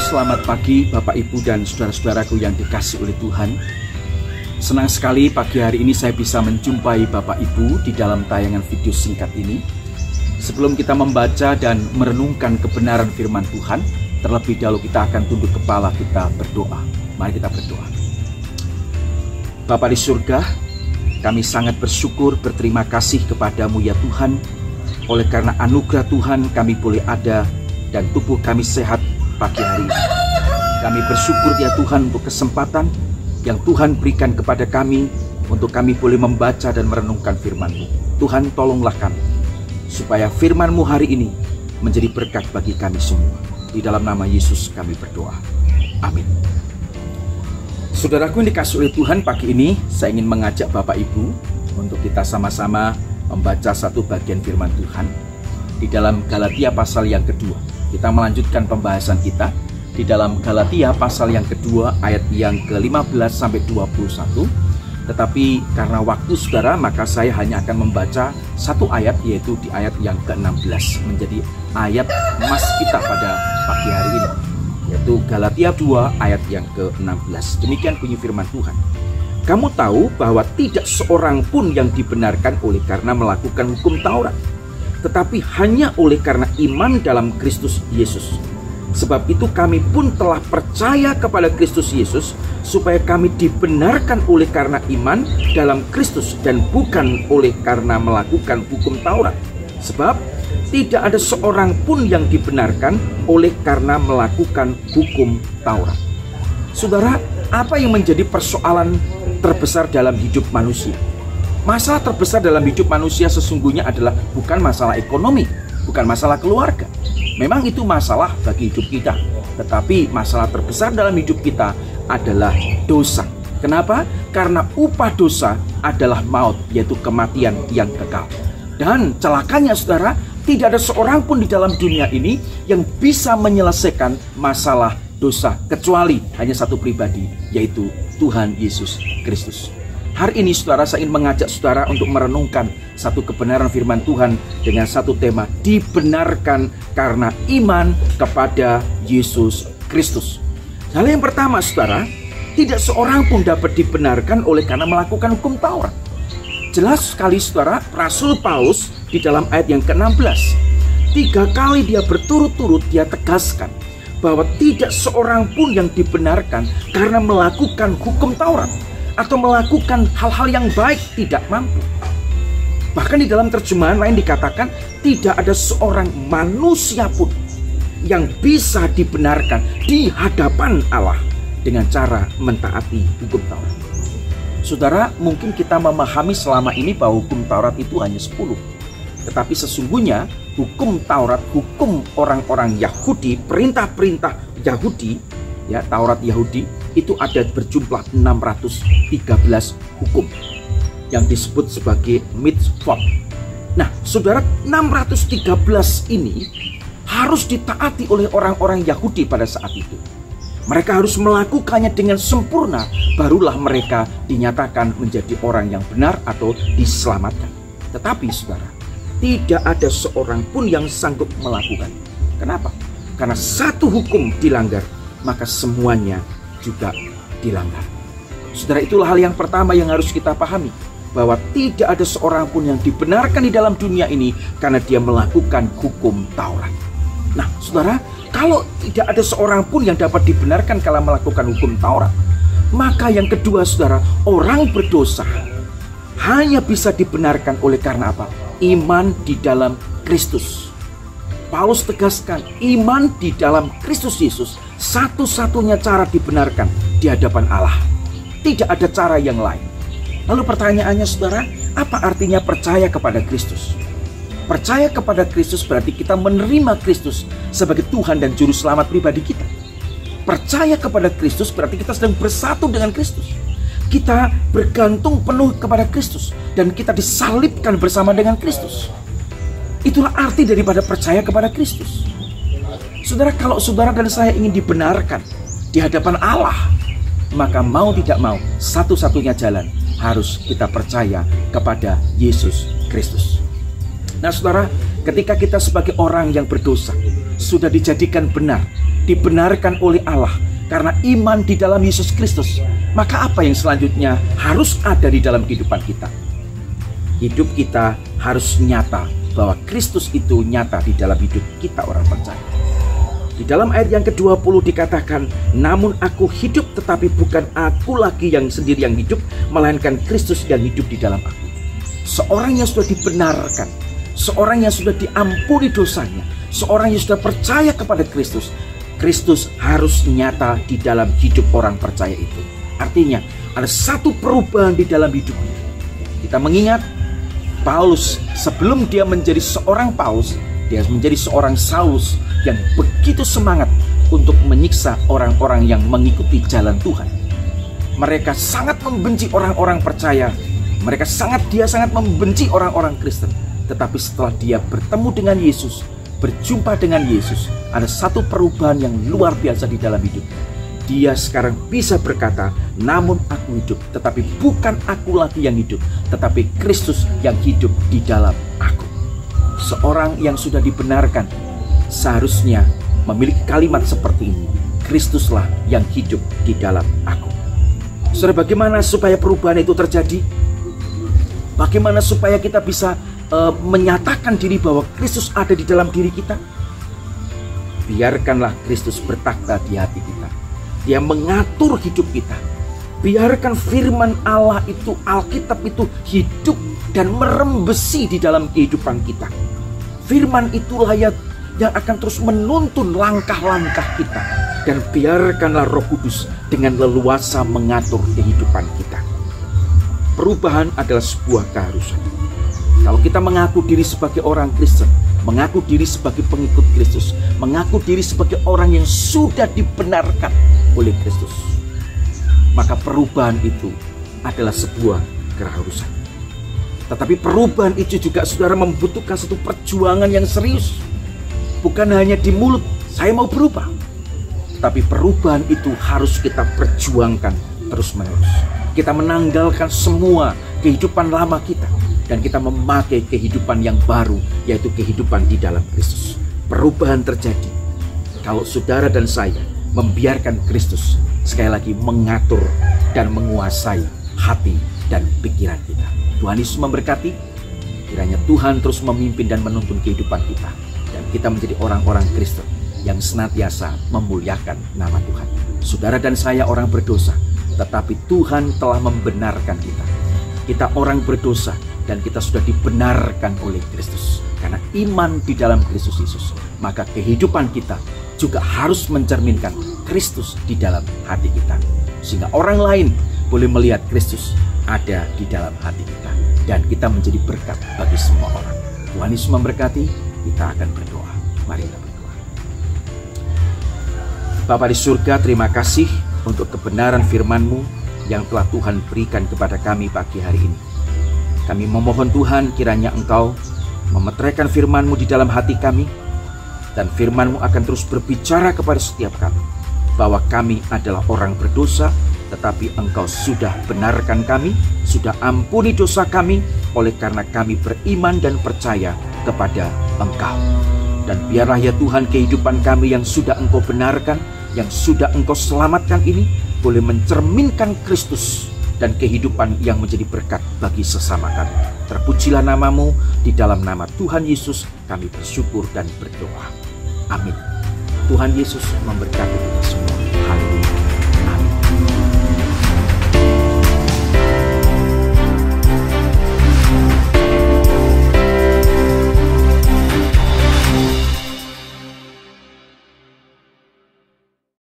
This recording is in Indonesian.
Selamat pagi Bapak Ibu dan saudara-saudaraku yang dikasihi oleh Tuhan. Senang sekali pagi hari ini saya bisa menjumpai Bapak Ibu di dalam tayangan video singkat ini. Sebelum kita membaca dan merenungkan kebenaran firman Tuhan, terlebih dahulu kita akan tunduk kepala, kita berdoa. Mari kita berdoa. Bapa di surga, kami sangat bersyukur, berterima kasih kepadamu ya Tuhan. Oleh karena anugerah Tuhan kami boleh ada dan tubuh kami sehat pagi hari ini. Kami bersyukur ya Tuhan untuk kesempatan yang Tuhan berikan kepada kami untuk kami boleh membaca dan merenungkan firman-Mu. Tuhan, tolonglah kami supaya firman-Mu hari ini menjadi berkat bagi kami semua. Di dalam nama Yesus kami berdoa. Amin. Saudaraku yang dikasihi oleh Tuhan, pagi ini saya ingin mengajak Bapak Ibu untuk kita sama-sama membaca satu bagian firman Tuhan di dalam Galatia pasal yang kedua. Kita melanjutkan pembahasan kita di dalam Galatia pasal yang kedua ayat yang ke-15 sampai 21. Tetapi karena waktu saudara, maka saya hanya akan membaca satu ayat, yaitu di ayat yang ke-16, menjadi ayat emas kita pada pagi hari ini, yaitu Galatia 2 ayat yang ke-16. Demikian bunyi firman Tuhan. Kamu tahu bahwa tidak seorang pun yang dibenarkan oleh karena melakukan hukum Taurat, tetapi hanya oleh karena iman dalam Kristus Yesus. Sebab itu kami pun telah percaya kepada Kristus Yesus, supaya kami dibenarkan oleh karena iman dalam Kristus dan bukan oleh karena melakukan hukum Taurat. Sebab tidak ada seorang pun yang dibenarkan oleh karena melakukan hukum Taurat. Saudara, apa yang menjadi persoalan terbesar dalam hidup manusia? Masalah terbesar dalam hidup manusia sesungguhnya adalah bukan masalah ekonomi, bukan masalah keluarga. Memang itu masalah bagi hidup kita, tetapi masalah terbesar dalam hidup kita adalah dosa. Kenapa? Karena upah dosa adalah maut, yaitu kematian yang kekal. Dan celakanya saudara, tidak ada seorang pun di dalam dunia ini yang bisa menyelesaikan masalah dosa, kecuali hanya satu pribadi, yaitu Tuhan Yesus Kristus. Hari ini saudara, saya ingin mengajak saudara untuk merenungkan satu kebenaran firman Tuhan dengan satu tema, dibenarkan karena iman kepada Yesus Kristus. Hal yang pertama saudara, tidak seorang pun dapat dibenarkan oleh karena melakukan hukum Taurat. Jelas sekali saudara, Rasul Paulus di dalam ayat yang ke-16, 3 kali dia berturut-turut dia tegaskan bahwa tidak seorang pun yang dibenarkan karena melakukan hukum Taurat atau melakukan hal-hal yang baik, tidak mampu. Bahkan di dalam terjemahan lain dikatakan tidak ada seorang manusia pun yang bisa dibenarkan di hadapan Allah dengan cara mentaati hukum Taurat. Saudara, mungkin kita memahami selama ini bahwa hukum Taurat itu hanya 10. Tetapi sesungguhnya hukum Taurat, hukum orang-orang Yahudi, perintah-perintah Yahudi, ya, Taurat Yahudi itu ada berjumlah 613 hukum yang disebut sebagai mitzvot. Nah, saudara, 613 ini harus ditaati oleh orang-orang Yahudi pada saat itu. Mereka harus melakukannya dengan sempurna, barulah mereka dinyatakan menjadi orang yang benar atau diselamatkan. Tetapi saudara, tidak ada seorang pun yang sanggup melakukan. Kenapa? Karena satu hukum dilanggar, maka semuanya juga dilanggar. Saudara, itulah hal yang pertama yang harus kita pahami, bahwa tidak ada seorang pun yang dibenarkan di dalam dunia ini karena dia melakukan hukum Taurat. Nah saudara, kalau tidak ada seorang pun yang dapat dibenarkan kalau melakukan hukum Taurat, maka yang kedua saudara, orang berdosa hanya bisa dibenarkan oleh karena apa? Iman di dalam Kristus. Paulus tegaskan, iman di dalam Kristus Yesus satu-satunya cara dibenarkan di hadapan Allah. Tidak ada cara yang lain. Lalu pertanyaannya saudara, apa artinya percaya kepada Kristus? Percaya kepada Kristus berarti kita menerima Kristus sebagai Tuhan dan Juru Selamat pribadi kita. Percaya kepada Kristus berarti kita sedang bersatu dengan Kristus. Kita bergantung penuh kepada Kristus dan kita disalibkan bersama dengan Kristus. Itulah arti daripada percaya kepada Kristus. Saudara, kalau saudara dan saya ingin dibenarkan di hadapan Allah, maka mau tidak mau, satu-satunya jalan harus kita percaya kepada Yesus Kristus. Nah saudara, ketika kita sebagai orang yang berdosa sudah dijadikan benar dibenarkan oleh Allah karena iman di dalam Yesus Kristus, maka apa yang selanjutnya harus ada di dalam kehidupan kita? Hidup kita harus nyata bahwa Kristus itu nyata di dalam hidup kita orang percaya. Di dalam ayat yang ke-20 dikatakan, namun aku hidup tetapi bukan aku lagi yang sendiri yang hidup, melainkan Kristus yang hidup di dalam aku. Seorang yang sudah dibenarkan, seorang yang sudah diampuni dosanya, seorang yang sudah percaya kepada Kristus, Kristus harus nyata di dalam hidup orang percaya itu. Artinya ada satu perubahan di dalam hidupnya. Kita mengingat Paulus, sebelum dia menjadi seorang Paulus, dia menjadi seorang Saulus yang begitu semangat untuk menyiksa orang-orang yang mengikuti jalan Tuhan. Mereka sangat membenci orang-orang percaya. Dia sangat membenci orang-orang Kristen. Tetapi setelah dia bertemu dengan Yesus, berjumpa dengan Yesus, ada satu perubahan yang luar biasa di dalam hidupnya. Dia sekarang bisa berkata, namun aku hidup, tetapi bukan aku lagi yang hidup, tetapi Kristus yang hidup di dalam aku. Seorang yang sudah dibenarkan seharusnya memiliki kalimat seperti ini, Kristuslah yang hidup di dalam aku. Saudara, bagaimana supaya perubahan itu terjadi? Bagaimana supaya kita bisa menyatakan diri bahwa Kristus ada di dalam diri kita? Biarkanlah Kristus bertakhta di hati kita. Dia mengatur hidup kita. Biarkan firman Allah itu, Alkitab itu hidup dan merembesi di dalam kehidupan kita. Firman itulah yang akan terus menuntun langkah-langkah kita. Dan biarkanlah Roh Kudus dengan leluasa mengatur kehidupan kita. Perubahan adalah sebuah keharusan. Kalau kita mengaku diri sebagai orang Kristen, mengaku diri sebagai pengikut Kristus, mengaku diri sebagai orang yang sudah dibenarkan oleh Kristus, maka perubahan itu adalah sebuah keharusan. Tetapi perubahan itu juga, saudara, membutuhkan satu perjuangan yang serius. Bukan hanya di mulut, saya mau berubah. Tapi perubahan itu harus kita perjuangkan terus-menerus. Kita menanggalkan semua kehidupan lama kita. Dan kita memakai kehidupan yang baru, yaitu kehidupan di dalam Kristus. Perubahan terjadi kalau saudara dan saya membiarkan Kristus sekali lagi mengatur dan menguasai hati dan pikiran kita. Tuhan Yesus memberkati. Kiranya Tuhan terus memimpin dan menuntun kehidupan kita, dan kita menjadi orang-orang Kristen yang senantiasa memuliakan nama Tuhan. Saudara dan saya orang berdosa, tetapi Tuhan telah membenarkan kita. Kita orang berdosa dan kita sudah dibenarkan oleh Kristus. Karena iman di dalam Kristus Yesus, maka kehidupan kita juga harus mencerminkan Kristus di dalam hati kita. Sehingga orang lain boleh melihat Kristus ada di dalam hati kita. Dan kita menjadi berkat bagi semua orang. Tuhan Yesus memberkati. Kita akan berdoa. Mari kita berdoa. Bapa di surga, terima kasih untuk kebenaran firman-Mu yang telah Tuhan berikan kepada kami pagi hari ini. Kami memohon Tuhan, kiranya Engkau memeteraikan firman-Mu di dalam hati kami, dan firman-Mu akan terus berbicara kepada setiap kami, bahwa kami adalah orang berdosa, tetapi Engkau sudah benarkan kami, sudah ampuni dosa kami, oleh karena kami beriman dan percaya kepada Engkau. Dan biarlah ya Tuhan, kehidupan kami yang sudah Engkau benarkan, yang sudah Engkau selamatkan ini, boleh mencerminkan Kristus dan kehidupan yang menjadi berkat bagi sesama kami. Terpujilah nama-Mu, di dalam nama Tuhan Yesus kami bersyukur dan berdoa. Amin. Tuhan Yesus memberkati kita semua. Haleluya.